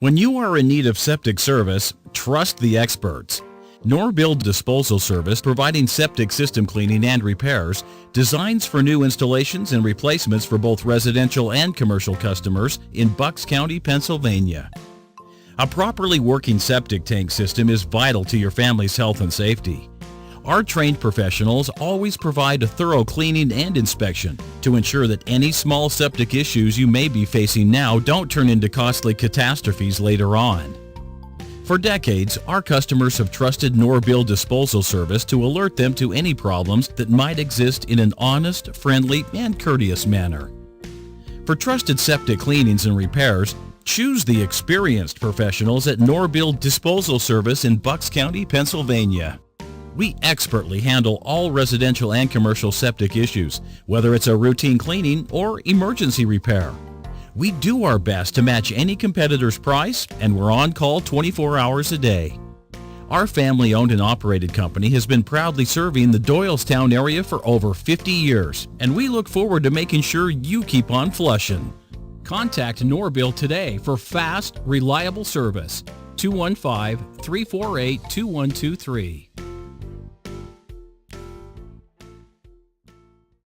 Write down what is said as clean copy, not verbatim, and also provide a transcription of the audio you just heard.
When you are in need of septic service, trust the experts. Norbill Disposal Service, providing septic system cleaning and repairs, designs for new installations and replacements for both residential and commercial customers in Bucks County, Pennsylvania. A properly working septic tank system is vital to your family's health and safety. Our trained professionals always provide a thorough cleaning and inspection to ensure that any small septic issues you may be facing now don't turn into costly catastrophes later on. For decades, our customers have trusted Norbill Disposal Service to alert them to any problems that might exist in an honest, friendly, and courteous manner. For trusted septic cleanings and repairs, choose the experienced professionals at Norbill Disposal Service in Bucks County, Pennsylvania. We expertly handle all residential and commercial septic issues, whether it's a routine cleaning or emergency repair. We do our best to match any competitor's price, and we're on call 24 hours a day. Our family-owned and operated company has been proudly serving the Doylestown area for over 50 years, and we look forward to making sure you keep on flushing. Contact Norbill today for fast, reliable service. 215-348-2123.